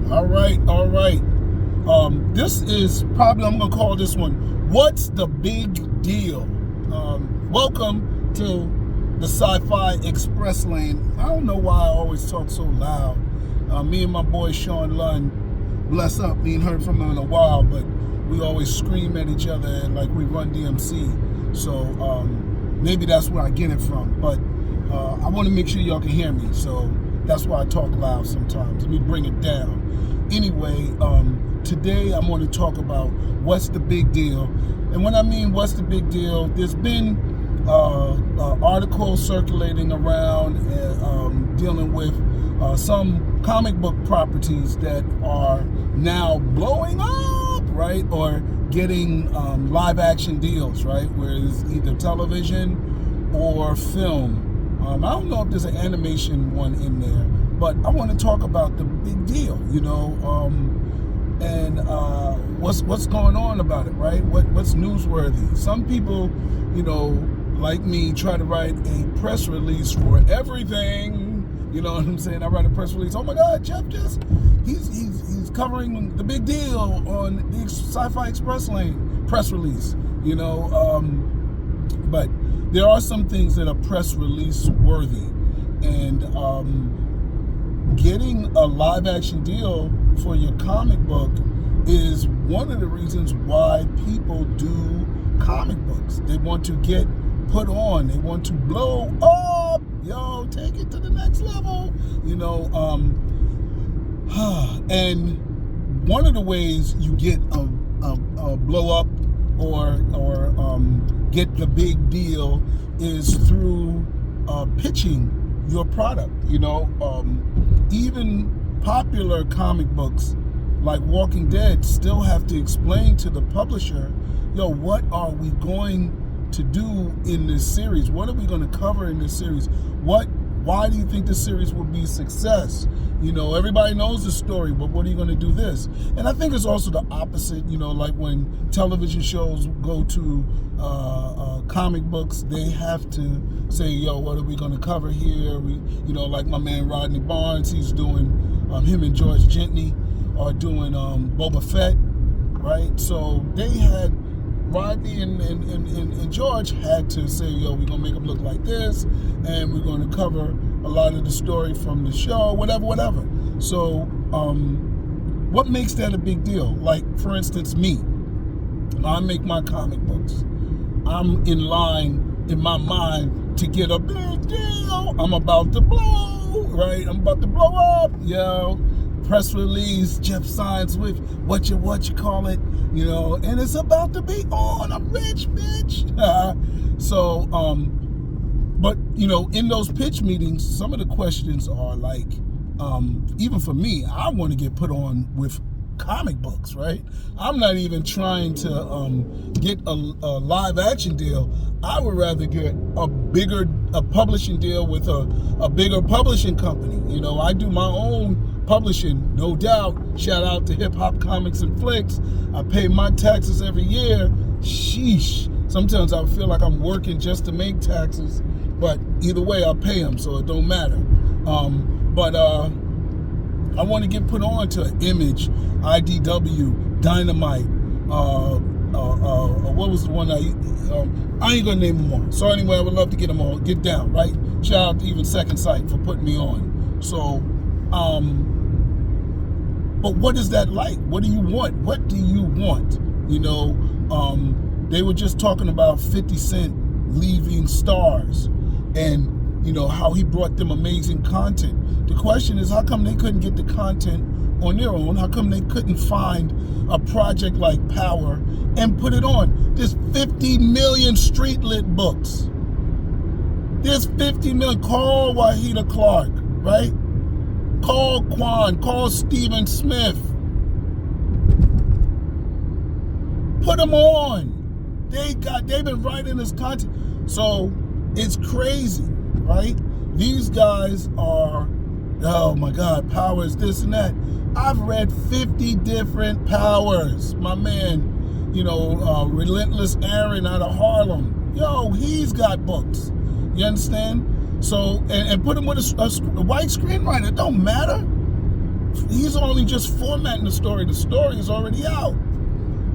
All right, all right. This is probably, I'm going to call this one, What's the Big Deal? Welcome to the Sci-Fi Express Lane. I don't know why I always talk so loud. Me and my boy Sean Lund, bless up, we ain't heard from him in a while, but we always scream at each other like we run DMC. So maybe that's where I get it from. But I want to make sure y'all can hear me. So that's why I talk loud sometimes. Let me bring it down. Anyway, today I'm going to talk about what's the big deal. And when I mean what's the big deal, there's been articles circulating around dealing with some comic book properties that are now blowing up, right? Or getting live action deals, right? Where it's either television or film. I don't know if there's an animation one in there, but I want to talk about the big deal, you know, and what's going on about it, right? What's newsworthy? Some people, you know, like me, try to write a press release for everything. You know what I'm saying? I write a press release. Oh my God, Jeff he's covering the big deal on the Sci-Fi Express Lane press release. You know, but there are some things that are press release worthy, and getting a live action deal for your comic book is one of the reasons why people do comic books. They want to get put on, they want to blow up, take it to the next level, you know. And one of the ways you get a blow up or get the big deal is through pitching your product. You know, even popular comic books like Walking Dead still have to explain to the publisher, what are we going to do in this series? What are we going to cover in this series? Why do you think this series will be a success? You know, everybody knows the story, but what are you going to do this? And I think it's also the opposite, you know, like when television shows go to comic books, they have to say, what are we going to cover here? Like my man Rodney Barnes, he's doing, him and George Gently are doing Boba Fett, right? So they had, Rodney and George had to say, we're going to make them look like this, and we're going to cover a lot of the story from the show, whatever. So what makes that a big deal? Like, for instance, me. I make my comic books. I'm in line, in my mind, to get a big deal. I'm about to blow, right? I'm about to blow up, press release, Jeff signs with what you call it, and it's about to be on. I'm rich, bitch. So, but in those pitch meetings, some of the questions are like, even for me, I want to get put on with comic books, right? I'm not even trying to get a live action deal. I would rather get a publishing deal with a bigger publishing company. I do my own publishing, no doubt. Shout out to Hip Hop Comics and Flicks. I pay my taxes every year. Sheesh. Sometimes I feel like I'm working just to make taxes, but either way, I pay them, so it don't matter. But I want to get put on to Image, IDW, Dynamite. What was the one I ain't gonna name them all. So anyway, I would love to get them all. Get down, right? Shout out to even Second Sight for putting me on. So, but what is that like? What do you want? What do you want? They were just talking about 50 Cent leaving Stars and, how he brought them amazing content. The question is, how come they couldn't get the content on their own? How come they couldn't find a project like Power and put it on? There's 50 million street lit books. There's 50 million. Call Wahida Clark, right? Call Quan, call Stephen Smith. Put them on. They've been writing this content. So it's crazy, right? These guys are, oh my God, Power is this and that. I've read 50 different Powers. My man, Relentless Aaron out of Harlem. He's got books. You understand? So, and put him with a white screenwriter. It don't matter. he's only just formatting the story. The story is already out.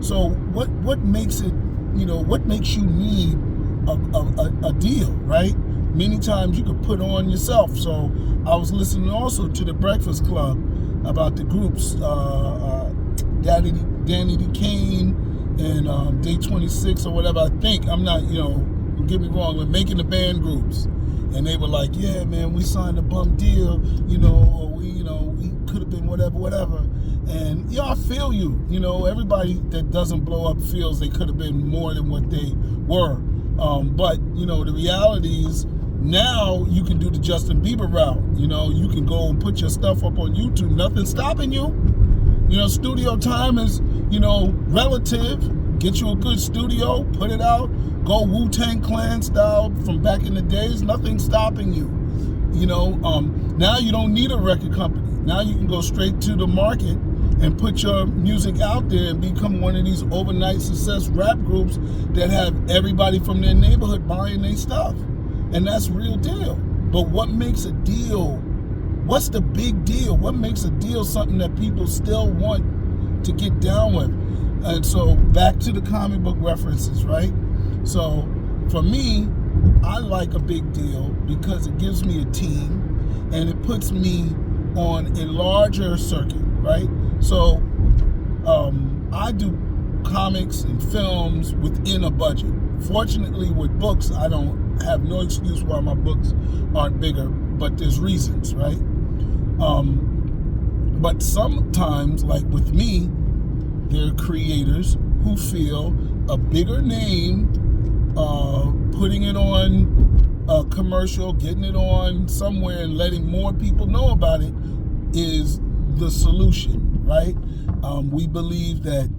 So what makes it, what makes you need a deal, right? Many times you could put on yourself. So I was listening also to the Breakfast Club about the groups, Danny D. Kane and Day 26 or whatever. I think, I'm not, don't get me wrong, we're making the band groups. And they were like, yeah, man, we signed a bum deal, or we could have been whatever. And, I feel you. Everybody that doesn't blow up feels they could have been more than what they were. But, the reality is now you can do the Justin Bieber route. You can go and put your stuff up on YouTube. Nothing's stopping you. Studio time is, relative. Get you a good studio, put it out, go Wu-Tang Clan style from back in the days. Nothing's stopping you. Now you don't need a record company. Now you can go straight to the market and put your music out there and become one of these overnight success rap groups that have everybody from their neighborhood buying their stuff. And that's real deal. But what makes a deal? What's the big deal? What makes a deal something that people still want to get down with? And so back to the comic book references, right? So for me, I like a big deal because it gives me a team and it puts me on a larger circuit, right? So I do comics and films within a budget. Fortunately, with books, I don't have no excuse why my books aren't bigger, but there's reasons, right? But sometimes, like with me, there are creators who feel a bigger name, putting it on a commercial, getting it on somewhere and letting more people know about it is the solution, right? We believe that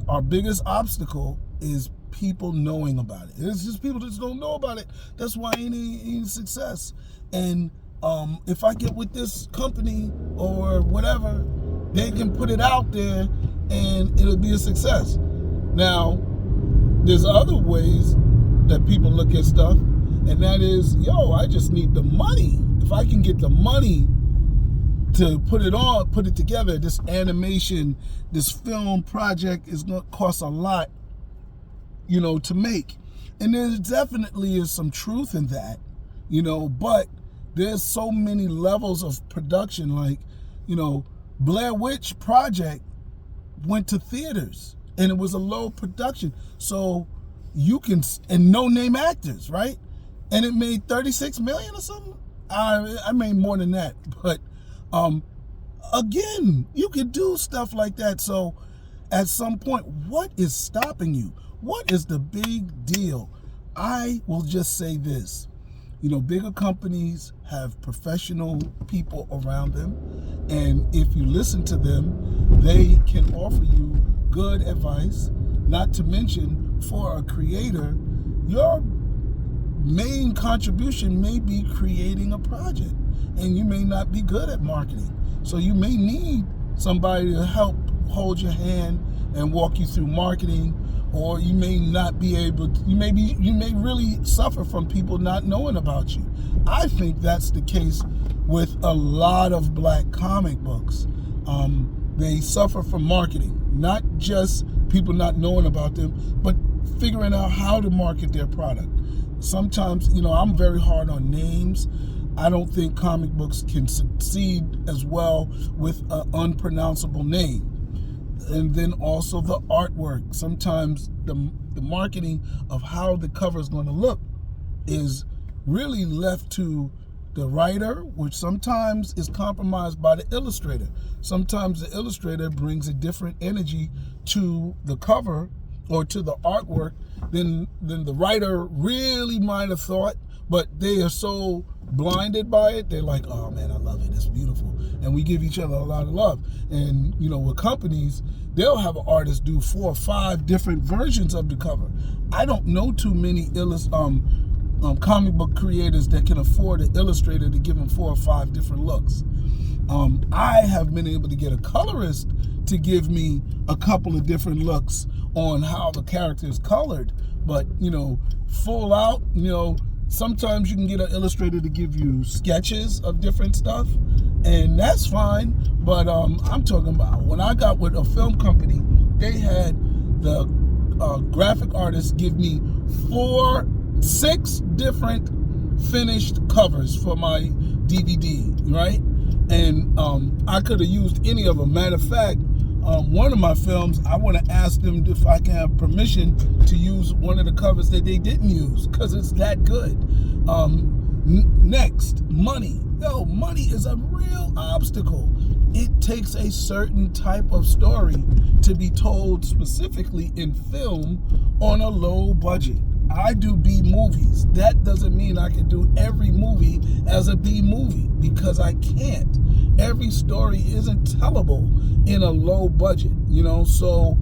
our biggest obstacle is people knowing about it. It's just people just don't know about it. That's why ain't success. And if I get with this company or whatever, they can put it out there and it'll be a success. Now, there's other ways that people look at stuff, and that is, I just need the money. If I can get the money to put it together, this animation, this film project is going to cost a lot, to make. And there definitely is some truth in that, but there's so many levels of production. Like, Blair Witch Project went to theaters and it was a low production. So you can, and no name actors, right? And it made 36 million or something. I made more than that, but again, you can do stuff like that. So at some point, what is stopping you? What is the big deal? I will just say this. Bigger companies have professional people around them, and if you listen to them, they can offer you good advice. Not to mention, for a creator, your main contribution may be creating a project, and you may not be good at marketing. So you may need somebody to help hold your hand and walk you through marketing, or you may not be able to, you may really suffer from people not knowing about you. I think that's the case with a lot of black comic books. They suffer from marketing, not just people not knowing about them, but figuring out how to market their product. Sometimes, I'm very hard on names. I don't think comic books can succeed as well with an unpronounceable name. And then also the artwork. Sometimes the marketing of how the cover is going to look is really left to the writer, which sometimes is compromised by the illustrator. Sometimes the illustrator brings a different energy to the cover or to the artwork than the writer really might have thought, but they are so blinded by it, they're like, oh man, I love it, it's beautiful. And we give each other a lot of love. And with companies, they'll have an artist do 4 or 5 different versions of the cover. I don't know too many comic book creators that can afford an illustrator to give them 4 or 5 different looks. I have been able to get a colorist to give me a couple of different looks on how the character is colored, but full out, sometimes you can get an illustrator to give you sketches of different stuff, and that's fine. But I'm talking about when I got with a film company, they had the graphic artists give me 6 different finished covers for my DVD, right? And I could have used any of them. Matter of fact, one of my films, I want to ask them if I can have permission to use one of the covers that they didn't use, because it's that good. Next, money. Yo, money is a real obstacle. It takes a certain type of story to be told specifically in film on a low budget. I do B movies. That doesn't mean I can do every movie as a B movie, because I can't. Every story isn't tellable in a low budget, you know, so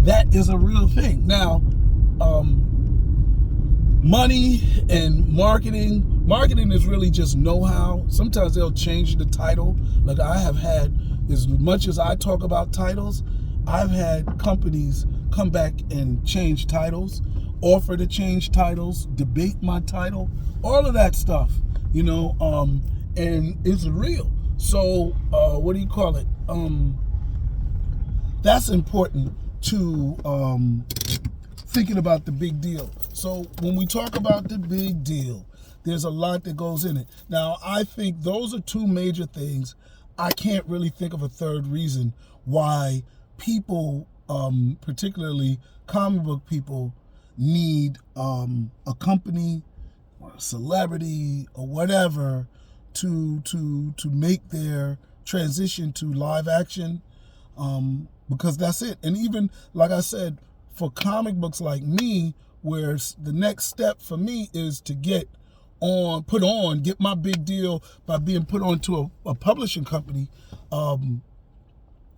that is a real thing. Now, money and marketing is really just know-how. Sometimes they'll change the title. Like I have had, as much as I talk about titles, I've had companies come back and change titles, offer to change titles, debate my title, all of that stuff, you know, and it's real. So what do you call it? That's important to thinking about the big deal. So when we talk about the big deal, there's a lot that goes in it. Now, I think those are 2 major things. I can't really think of a third reason why people, particularly comic book people, need a company or a celebrity or whatever to make their transition to live action, because that's it. And even, like I said, for comic books like me, where the next step for me is to get my big deal by being put onto a publishing company,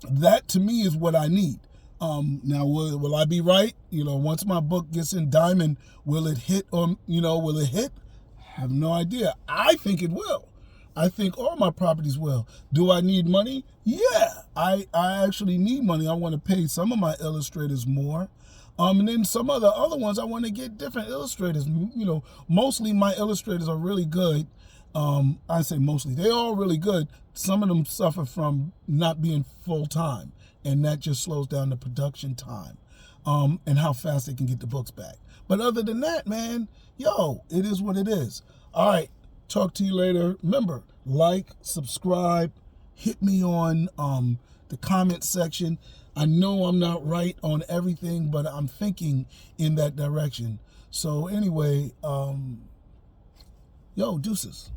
that to me is what I need. Now, will I be right? You know, once my book gets in Diamond, will it hit? Will it hit? I have no idea. I think it will. I think all my properties will. Do I need money? Yeah, I actually need money. I want to pay some of my illustrators more. And then some of the other ones, I want to get different illustrators. You know, mostly my illustrators are really good. I say mostly. They're all really good. Some of them suffer from not being full-time, and that just slows down the production time and how fast they can get the books back. But other than that, man, yo, it is what it is. All right, talk to you later. Remember, like, subscribe, hit me on the comment section. I know I'm not right on everything, but I'm thinking in that direction. So anyway, yo, deuces.